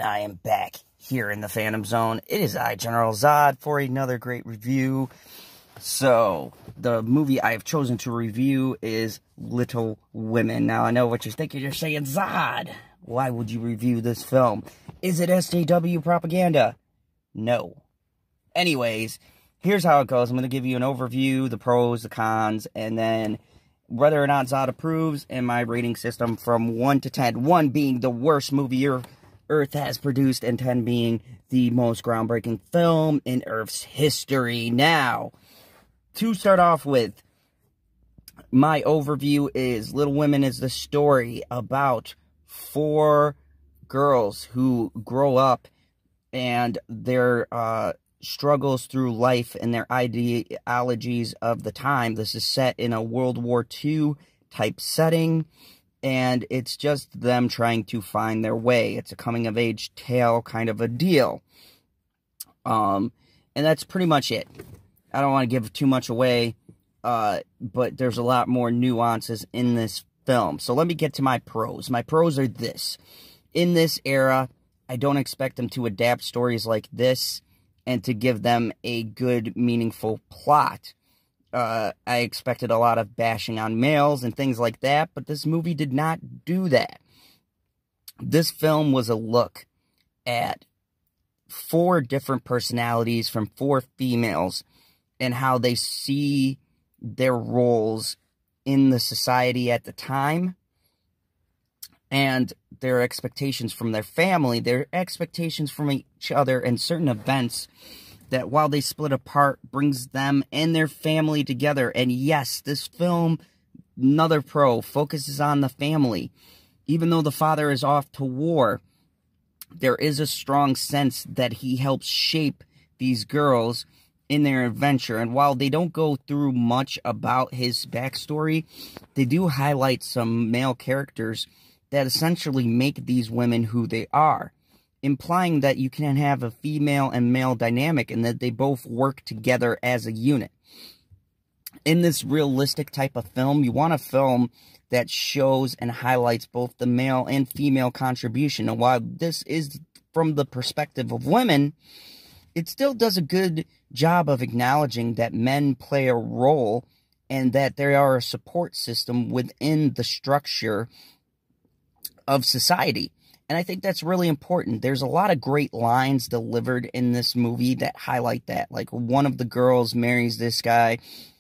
I am back here in the Phantom Zone. It is I, General Zod, for another great review. So, the movie I have chosen to review is Little Women. Now, I know what you're thinking. You're saying, Zod, why would you review this film? Is it SJW propaganda? No. Anyways, here's how it goes. I'm going to give you an overview, the pros, the cons, and then whether or not Zod approves, and my rating system from 1 to 10. 1 being the worst movie Earth has produced, and 10 being the most groundbreaking film in Earth's history. Now, to start off with, my overview is Little Women is the story about 4 girls who grow up and their struggles through life and their ideologies of the time. This is set in a World War II type setting, and it's just them trying to find their way. It's a coming-of-age tale kind of a deal. And that's pretty much it. I don't want to give too much away, but there's a lot more nuances in this film. So let me get to my pros. My pros are this. In this era, I don't expect them to adapt stories like this and to give them a good, meaningful plot. I expected a lot of bashing on males and things like that, but this movie did not do that. This film was a look at 4 different personalities from 4 females and how they see their roles in the society at the time, and their expectations from their family, their expectations from each other, and certain events that, while they split apart, brings them and their family together. And yes, this film, another pro, focuses on the family. Even though the father is off to war, there is a strong sense that he helps shape these girls in their adventure. And while they don't go through much about his backstory, they do highlight some male characters that essentially make these women who they are, implying that you can have a female and male dynamic and that they both work together as a unit. In this realistic type of film, you want a film that shows and highlights both the male and female contribution. And while this is from the perspective of women, it still does a good job of acknowledging that men play a role and that they are a support system within the structure of society. And I think that's really important. There's a lot of great lines delivered in this movie that highlight that. Like, one of the girls marries this guy.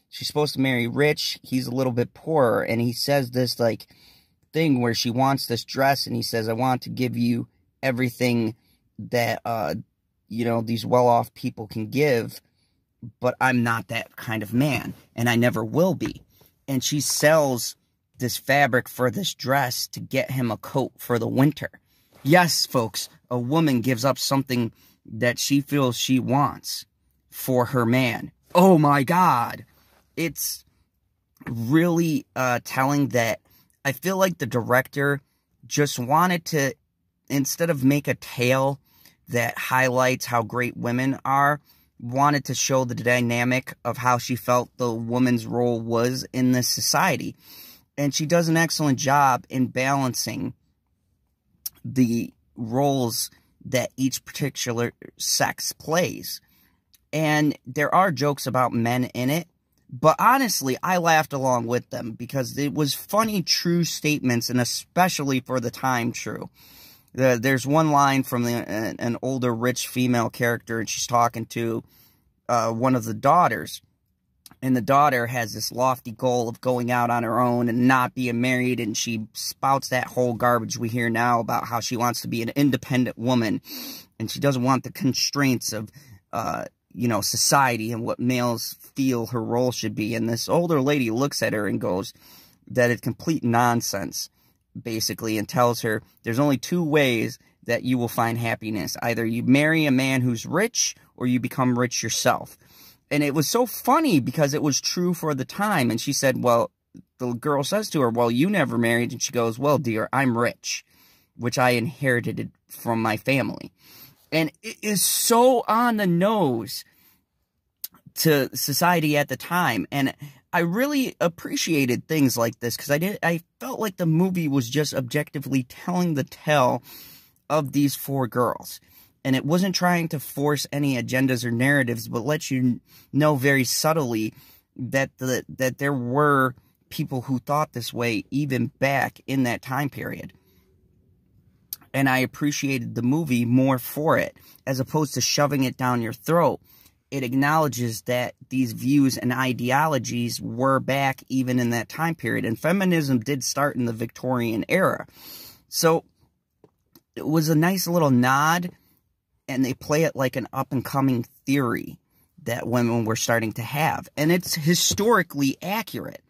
She's supposed to marry rich. He's a little bit poorer. And he says this, like, thing where she wants this dress. And he says, I want to give you everything that, you know, these well-off people can give. But I'm not that kind of man. And I never will be. And she sells this fabric for this dress to get him a coat for the winter. Yes, folks, a woman gives up something that she feels she wants for her man. Oh my God. It's really telling that I feel like the director just wanted to, instead of make a tale that highlights how great women are, wanted to show the dynamic of how she felt the woman's role was in this society. And she does an excellent job in balancing the roles that each particular sex plays. And there are jokes about men in it, but honestly, I laughed along with them because it was funny, true statements, and especially for the time true. There's one line from an older, rich female character, and she's talking to one of the daughters. And the daughter has this lofty goal of going out on her own and not being married. And she spouts that whole garbage we hear now about how she wants to be an independent woman. And she doesn't want the constraints of, you know, society and what males feel her role should be. And this older lady looks at her and goes that it's complete nonsense, basically, and tells her there's only 2 ways that you will find happiness. Either you marry a man who's rich or you become rich yourself. And it was so funny because it was true for the time. And she said, well, the girl says to her, well, you never married. And she goes, well, dear, I'm rich, which I inherited from my family. And it is so on the nose to society at the time. And I really appreciated things like this because I felt like the movie was just objectively telling the tale of these 4 girls. And it wasn't trying to force any agendas or narratives, but let you know very subtly that that there were people who thought this way even back in that time period. And I appreciated the movie more for it, as opposed to shoving it down your throat. It acknowledges that these views and ideologies were back even in that time period. And feminism did start in the Victorian era. So it was a nice little nod, and they play it like an up-and-coming theory that women were starting to have. And it's historically accurate.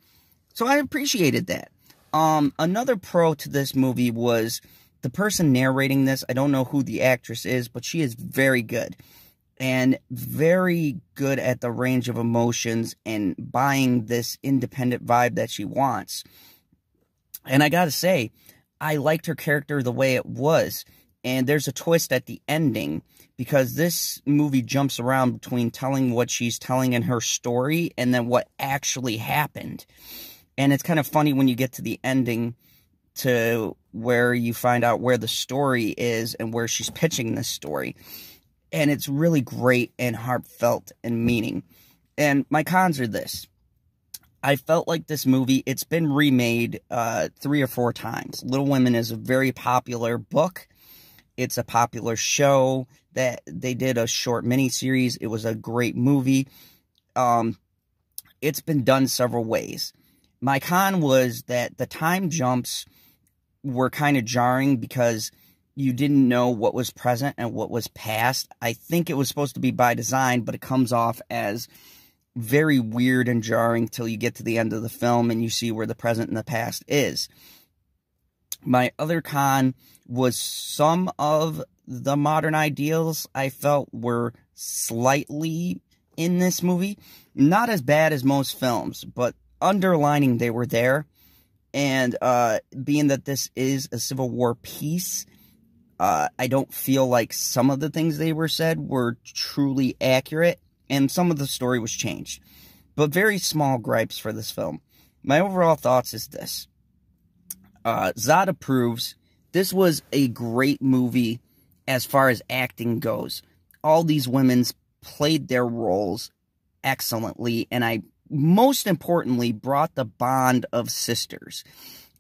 So I appreciated that. Another pro to this movie was the person narrating this. I don't know who the actress is, but she is very good. And very good at the range of emotions and buying this independent vibe that she wants. And I gotta say, I liked her character the way it was. And there's a twist at the ending, because this movie jumps around between telling what she's telling in her story and then what actually happened. And it's kind of funny when you get to the ending to where you find out where the story is and where she's pitching this story. And it's really great and heartfelt and meaning. And my cons are this. I felt like this movie, it's been remade 3 or 4 times. Little Women is a very popular book. It's a popular show that they did a short miniseries. It was a great movie. It's been done several ways. My con was that the time jumps were kind of jarring because you didn't know what was present and what was past. I think it was supposed to be by design, but it comes off as very weird and jarring till you get to the end of the film and you see where the present and the past is. My other con was some of the modern ideals I felt were slightly in this movie. Not as bad as most films, but underlining they were there. And being that this is a Civil War piece, I don't feel like some of the things they were said were truly accurate, and some of the story was changed. But very small gripes for this film. My overall thoughts is this. Zod approves. This was a great movie as far as acting goes. All these women played their roles excellently, and I, most importantly, brought the bond of sisters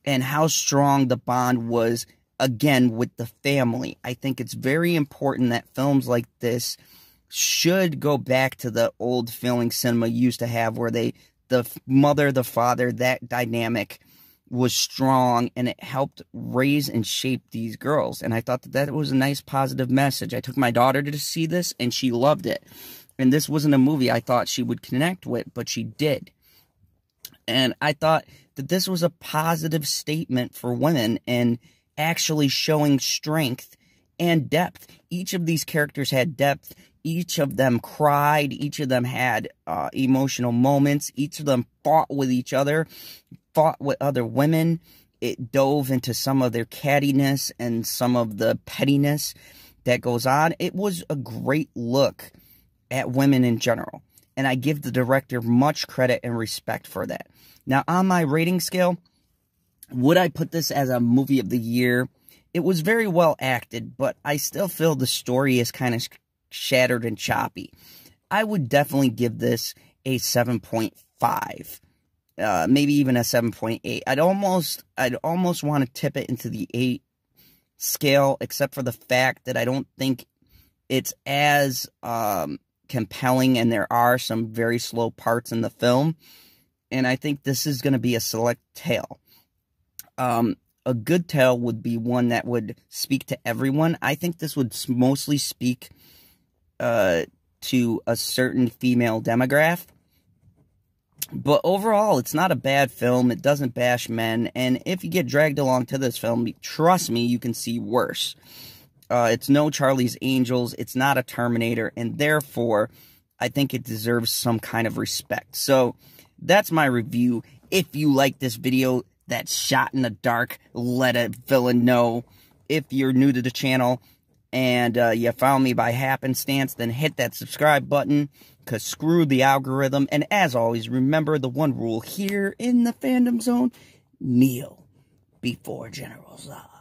and how strong the bond was, again, with the family. I think it's very important that films like this should go back to the old feeling cinema used to have, where the mother, the father, that dynamic was strong, and it helped raise and shape these girls. And I thought that was a nice positive message. I took my daughter to see this, and she loved it. And this wasn't a movie I thought she would connect with, but she did. And I thought that this was a positive statement for women and actually showing strength and depth. Each of these characters had depth. Each of them cried. Each of them had emotional moments. Each of them fought with each other, fought with other women. It dove into some of their cattiness and some of the pettiness that goes on. It was a great look at women in general, and I give the director much credit and respect for that. Now, on my rating scale, would I put this as a movie of the year? It was very well acted, but I still feel the story is kind of shattered and choppy. I would definitely give this a 7.5. Maybe even a 7.8. I'd almost want to tip it into the 8 scale, except for the fact that I don't think it's as compelling, and there are some very slow parts in the film. And I think this is going to be a select tale. A good tale would be one that would speak to everyone. I think this would mostly speak to a certain female demographic. But overall, it's not a bad film. It doesn't bash men. And if you get dragged along to this film, trust me, you can see worse. It's no Charlie's Angels. It's not a Terminator. And therefore, I think it deserves some kind of respect. So, that's my review. If you like this video that's shot in the dark, let a villain know. If you're new to the channel and you found me by happenstance, then hit that subscribe button, because screw the algorithm. And as always, remember the one rule here in the Fandom Zone: kneel before General Zod.